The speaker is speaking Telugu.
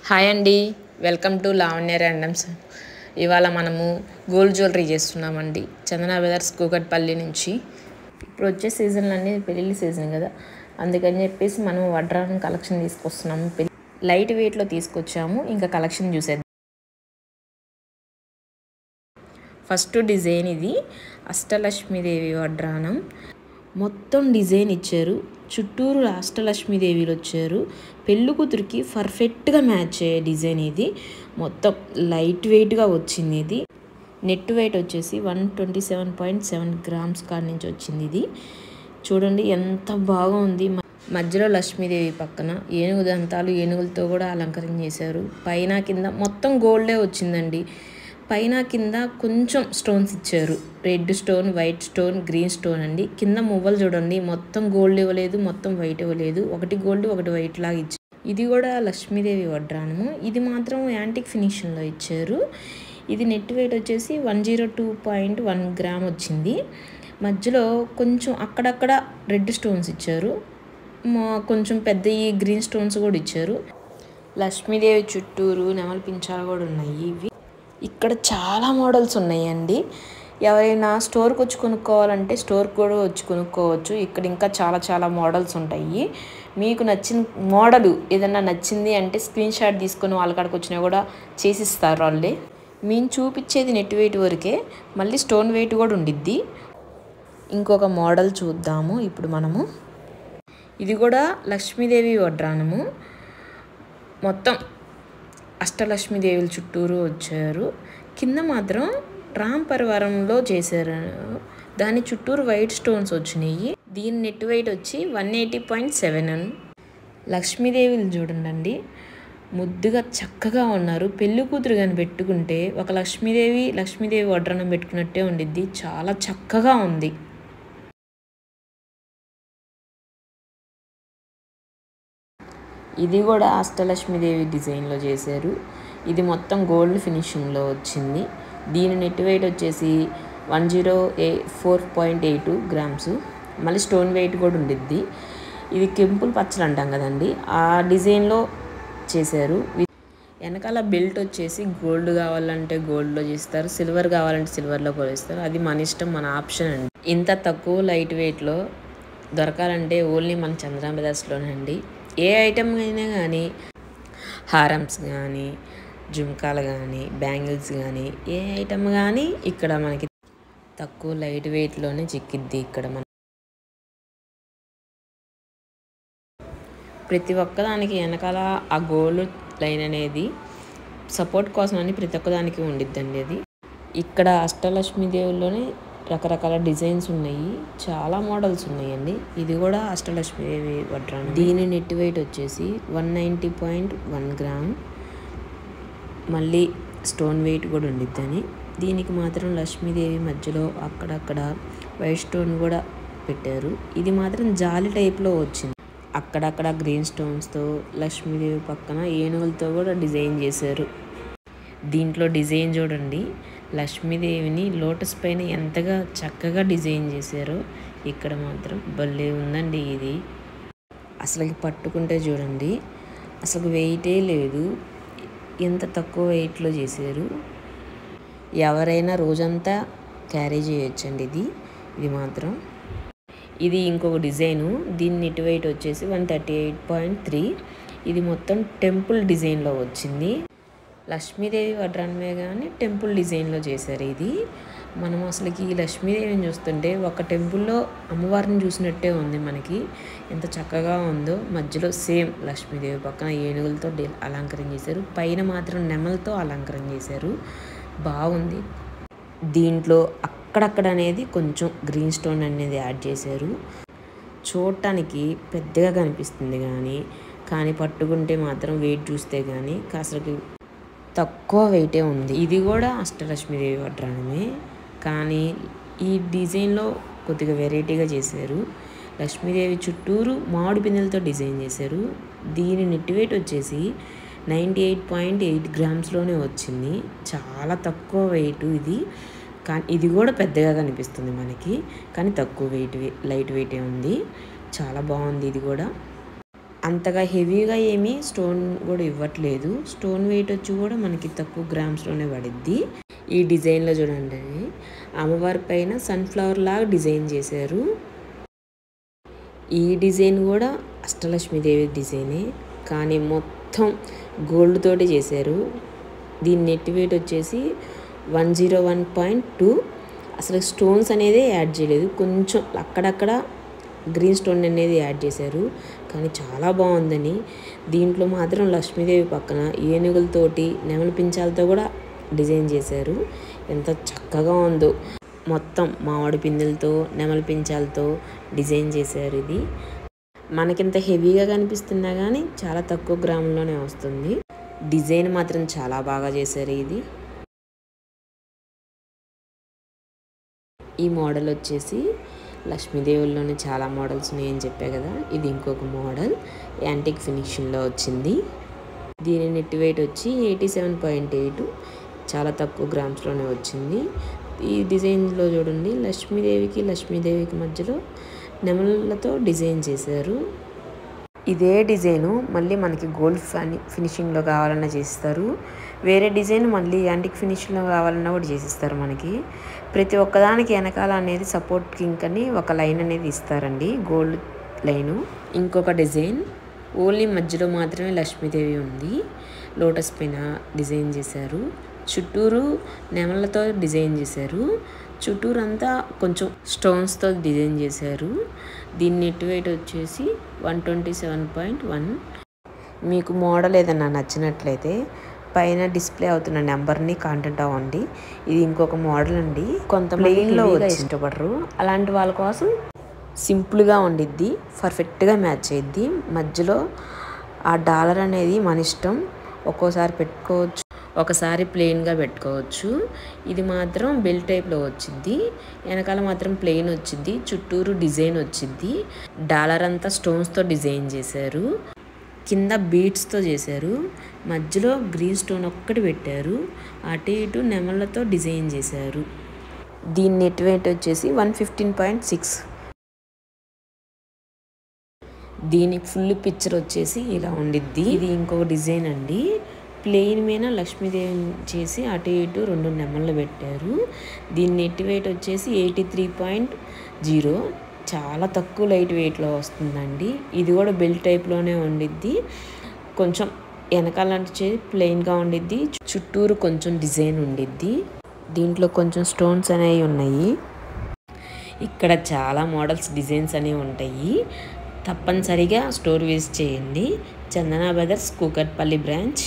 హాయ్ అండి, వెల్కమ్ టు లావణ్య ర్యాండమ్స్. ఇవాళ మనము గోల్డ్ జ్యువెలరీ చేస్తున్నామండి. చందన బ్రదర్స్ కూకట్పల్లి నుంచి. ఇప్పుడు వచ్చే సీజన్లన్నీ పెళ్ళిళ్ళ సీజన్ కదా, అందుకని చెప్పేసి మనం వడ్రానం కలెక్షన్ తీసుకొస్తున్నాము. లైట్ వెయిట్లో తీసుకొచ్చాము. ఇంకా కలెక్షన్ చూసేద్దాం. ఫస్ట్ డిజైన్ ఇది అష్టలక్ష్మీదేవి వడ్రానం. మొత్తం డిజైన్ ఇచ్చారు. చుట్టూరు అష్టలక్ష్మీదేవిలు వచ్చారు. పెళ్ళి కూతురికి పర్ఫెక్ట్గా మ్యాచ్ అయ్యే డిజైన్ ఇది. మొత్తం లైట్ వెయిట్గా వచ్చింది. ఇది నెట్ వెయిట్ వచ్చేసి 127.7 గ్రామ్స్ కాడి నుంచి వచ్చింది. ఇది చూడండి ఎంత బాగుంది. మధ్యలో లక్ష్మీదేవి పక్కన ఏనుగు దంతాలు, ఏనుగులతో కూడా అలంకరణ చేశారు. పైన కింద మొత్తం గోల్డే వచ్చిందండి. పైన కింద కొంచెం స్టోన్స్ ఇచ్చారు. Red stone, white stone, green stone అండి. కింద మువ్వలు చూడండి, మొత్తం గోల్డ్ ఇవ్వలేదు, మొత్తం వైట్ ఇవ్వలేదు. ఒకటి గోల్డ్ ఒకటి వైట్ లాగా ఇచ్చారు. ఇది కూడా లక్ష్మీదేవి వడ్రానము. ఇది మాత్రం యాంటిక్ ఫినిషింగ్లో ఇచ్చారు. ఇది నెట్ వెయిట్ వచ్చేసి 102.1 గ్రామ్ వచ్చింది. మధ్యలో కొంచెం అక్కడక్కడ రెడ్ స్టోన్స్ ఇచ్చారు. కొంచెం పెద్ద గ్రీన్ స్టోన్స్ కూడా ఇచ్చారు. లక్ష్మీదేవి చుట్టూరు నెమలి పించాలు కూడా ఉన్నాయి. ఇవి ఇక్కడ చాలా మోడల్స్ ఉన్నాయండి. ఎవరైనా స్టోర్కి వచ్చి కొనుక్కోవాలంటే స్టోర్కి కూడా వచ్చి కొనుక్కోవచ్చు. ఇక్కడ ఇంకా చాలా మోడల్స్ ఉంటాయి. మీకు నచ్చిన మోడల్ ఏదన్నా నచ్చింది అంటే స్క్రీన్ షాట్ తీసుకొని వాళ్ళ కాడికి వచ్చినా కూడా చేసిస్తారు వాళ్ళే. మేము చూపించేది నెట్ వెయిట్ వరకే, మళ్ళీ స్టోన్ వెయిట్ కూడా ఉండిద్ది. ఇంకొక మోడల్ చూద్దాము ఇప్పుడు మనము. ఇది కూడా లక్ష్మీదేవి వడ్రానము. మొత్తం అష్టలక్ష్మీదేవుల చుట్టూరు వచ్చారు. కింద మాత్రం రామ్ పరివారంలో చేశారు. దాని చుట్టూరు వైట్ స్టోన్స్ వచ్చినాయి. దీని నెట్ వెయిట్ వచ్చి 180.7. లక్ష్మీదేవిలు చూడండి, ముద్దుగా చక్కగా ఉన్నారు. పెళ్లి కూతురు కానీ పెట్టుకుంటే ఒక లక్ష్మీదేవి వడ్రానం పెట్టుకున్నట్టే ఉండిద్ది. చాలా చక్కగా ఉంది. ఇది కూడా అష్టలక్ష్మీదేవి డిజైన్లో చేశారు. ఇది మొత్తం గోల్డ్ ఫినిషింగ్లో వచ్చింది. దీని నెట్ వెయిట్ వచ్చేసి 104.82 గ్రామ్స్. మళ్ళీ స్టోన్ వెయిట్ కూడా ఉండిద్ది. ఇది కెంపుల్ పచ్చలు అంటాం కదండి, ఆ డిజైన్లో చేశారు. వెనకాల బెల్ట్ వచ్చేసి గోల్డ్ కావాలంటే గోల్డ్లో చేస్తారు, సిల్వర్ కావాలంటే సిల్వర్లో కొలుస్తారు. అది మన ఇష్టం, మన ఆప్షన్ అండి. ఇంత తక్కువ లైట్ వెయిట్లో దొరకాలంటే ఓన్లీ మన చందన బ్రదర్స్లోనే అండి. ఏ ఐటమ్ అయినా కానీ, హారమ్స్ కానీ, జుమ్కాలు కానీ, బ్యాంగిల్స్ కానీ, ఏ ఐటమ్ కానీ ఇక్కడ మనకి తక్కువ లైట్ వెయిట్లోనే చిక్కిద్ది. ఇక్కడ మన ప్రతి ఒక్కదానికి వెనకాల ఆ గోల్డ్ లైన్ అనేది సపోర్ట్ కోసం అని ప్రతి ఒక్కదానికి ఉండిద్దండి. అది ఇక్కడ అష్టలక్ష్మీదేవుల్లోనే రకరకాల డిజైన్స్ ఉన్నాయి. చాలా మోడల్స్ ఉన్నాయండి. ఇది కూడా అష్టలక్ష్మీదేవి వడ్రానం. దీని నెట్ వెయిట్ వచ్చేసి 190.1 గ్రామ్. మళ్ళీ స్టోన్ వెయిట్ కూడా ఉండిద్దని. దీనికి మాత్రం లక్ష్మీదేవి మధ్యలో అక్కడక్కడ వైట్ స్టోన్ కూడా పెట్టారు. ఇది మాత్రం జాలి టైప్లో వచ్చింది. అక్కడక్కడ గ్రీన్ స్టోన్స్తో లక్ష్మీదేవి పక్కన ఏనుగులతో కూడా డిజైన్ చేశారు. దీంట్లో డిజైన్ చూడండి, లక్ష్మీదేవిని లోటస్ పైన ఎంతగా చక్కగా డిజైన్ చేశారో. ఇక్కడ మాత్రం భలే ఉందండి. ఇది అసలు పట్టుకుంటే చూడండి, అసలు వెయిటే లేదు. ఎంత తక్కువ వెయిట్లో చేశారు. ఎవరైనా రోజంతా క్యారీ చేయొచ్చండి. ఇది మాత్రం. ఇది ఇంకొక డిజైను. దీని నెట్ వెయిట్ వచ్చేసి 138.3. ఇది మొత్తం టెంపుల్ డిజైన్లో వచ్చింది. లక్ష్మీదేవి వడ్రానమే కానీ టెంపుల్ డిజైన్లో చేశారు. ఇది మనం అసలుకి ఈ లక్ష్మీదేవిని చూస్తుంటే ఒక టెంపుల్లో అమ్మవారిని చూసినట్టే ఉంది మనకి. ఎంత చక్కగా ఉందో. మధ్యలో సేమ్ లక్ష్మీదేవి పక్కన ఏనుగులతో అలంకరణ చేశారు. పైన మాత్రం నెమలతో అలంకరణ చేశారు. బాగుంది. దీంట్లో అక్కడక్కడ అనేది కొంచెం గ్రీన్ స్టోన్ అనేది యాడ్ చేశారు. చూడటానికి పెద్దగా కనిపిస్తుంది కానీ పట్టుకుంటే మాత్రం వెయిట్ చూస్తే కానీ అసలు తక్కువ వెయిటే ఉంది. ఇది కూడా అష్టలక్ష్మీదేవి వడ్రానమే, కానీ ఈ డిజైన్లో కొద్దిగా వెరైటీగా చేశారు. లక్ష్మీదేవి చుట్టూరు మామిడి పిందెలతో డిజైన్ చేశారు. దీని నెట్ వెయిట్ వచ్చేసి 98.8 గ్రామ్స్లోనే వచ్చింది. చాలా తక్కువ వెయిట్ ఇది. కానీ ఇది కూడా పెద్దగా కనిపిస్తుంది మనకి, కానీ తక్కువ వెయిట్, లైట్ వెయిటే ఉంది. చాలా బాగుంది. ఇది కూడా అంతగా హెవీగా ఏమీ స్టోన్ కూడా ఇవ్వట్లేదు. స్టోన్ వెయిట్ వచ్చి కూడా మనకి తక్కువ గ్రామ్స్లోనే పడిద్ది. ఈ డిజైన్లో చూడండి, అమ్మవారి పైన సన్ఫ్లవర్ లాగా డిజైన్ చేశారు. ఈ డిజైన్ కూడా అష్టలక్ష్మీదేవి డిజైనే, కానీ మొత్తం గోల్డ్ తోటి చేశారు. దీని నెట్ వెయిట్ వచ్చేసి 101.2. అసలు స్టోన్స్ అనేది యాడ్ చేయలేదు, కొంచెం అక్కడక్కడ గ్రీన్ స్టోన్ అనేది యాడ్ చేశారు, కానీ చాలా బాగుందని. దీంట్లో మాత్రం లక్ష్మీదేవి పక్కన ఏనుగులతోటి నెమలి పించాలతో కూడా డిజైన్ చేశారు. ఎంత చక్కగా ఉందో, మొత్తం మామిడి పిందెలతో నెమలి పించాలతో డిజైన్ చేశారు. ఇది మనకింత హెవీగా కనిపిస్తున్నా కానీ చాలా తక్కువ గ్రాములోనే వస్తుంది. డిజైన్ మాత్రం చాలా బాగా చేశారు. ఇది ఈ మోడల్ వచ్చేసి లక్ష్మీదేవుల్లోనే చాలా మోడల్స్ ఉన్నాయని చెప్పా కదా, ఇది ఇంకొక మోడల్ యాంటిక్ ఫినిషింగ్లో వచ్చింది. దీని నెట్ వెయిట్ వచ్చి 87.8, చాలా తక్కువ గ్రామ్స్లోనే వచ్చింది. ఈ డిజైన్లో చూడండి, లక్ష్మీదేవికి మధ్యలో నెమలతో డిజైన్ చేశారు. ఇదే డిజైను మళ్ళీ మనకి గోల్డ్ ఫినిషింగ్లో కావాలన్నా చేస్తారు, వేరే డిజైన్ మళ్ళీ యాంటిక్ ఫినిషింగ్లో కావాలన్నా కూడా చేసిస్తారు. మనకి ప్రతి ఒక్కదానికి వెనకాల అనేది సపోర్ట్ కింక్ అని ఒక లైన్ అనేది ఇస్తారండి, గోల్డ్ లైను. ఇంకొక డిజైన్ ఓన్లీ మధ్యలో మాత్రమే లక్ష్మీదేవి ఉంది, లోటస్ పైన డిజైన్ చేశారు. చుట్టూరు నెమలతో డిజైన్ చేశారు, చుట్టూరు అంతా కొంచెం స్టోన్స్తో డిజైన్ చేశారు. దీని నెట్ వెయిట్ వచ్చేసి 127.1. మీకు మోడల్ ఏదన్నా నచ్చినట్లయితే పైన డిస్ప్లే అవుతున్న నెంబర్ని కాంటాక్ట్ అవ్వండి. ఇది ఇంకొక మోడల్ అండి, కొంతమందిలో ఇష్టపడరు, అలాంటి వాళ్ళ కోసం సింపుల్గా ఉండిద్ది, పర్ఫెక్ట్గా మ్యాచ్ అయ్యిద్ది. మధ్యలో ఆ డాలర్ అనేది మన ఇష్టం, ఒక్కోసారి పెట్టుకోవచ్చు, ఒకసారి ప్లెయిన్గా పెట్టుకోవచ్చు. ఇది మాత్రం బెల్ టైప్లో వచ్చింది, వెనకాల మాత్రం ప్లెయిన్ వచ్చింది, చుట్టూరు డిజైన్ వచ్చింది. డాలర్ అంతా స్టోన్స్తో డిజైన్ చేశారు, కింద బీడ్స్తో చేశారు, మధ్యలో గ్రీన్ స్టోన్ ఒక్కటి పెట్టారు, అటు ఇటు నెమళ్ళతో డిజైన్ చేశారు. దీని నెట్ వెయిట్ వచ్చేసి 115.6. దీని ఫుల్ పిక్చర్ వచ్చేసి ఇలా ఉండిద్ది. ఇది ఇంకొక డిజైన్ అండి, ప్లెయిన్ మీద లక్ష్మీదేవి చేసి అటు ఇటు 2 నెమళ్ళు పెట్టారు. దీని నెట్ వెయిట్ వచ్చేసి 83.0, చాలా తక్కువ లైట్ వెయిట్లో వస్తుందండి. ఇది కూడా బెల్ టైప్లోనే ఉండిద్ది, కొంచెం వెనకాల వచ్చేసి ప్లెయిన్గా ఉండిద్ది, చుట్టూరు కొంచెం డిజైన్ ఉండిద్ది. దీంట్లో కొంచెం స్టోన్స్ అనేవి ఉన్నాయి. ఇక్కడ చాలా మోడల్స్ డిజైన్స్ అనేవి ఉంటాయి, తప్పనిసరిగా స్టోర్ విజిట్ చేయండి. చందన బ్రదర్స్ కూకట్పల్లి బ్రాంచ్.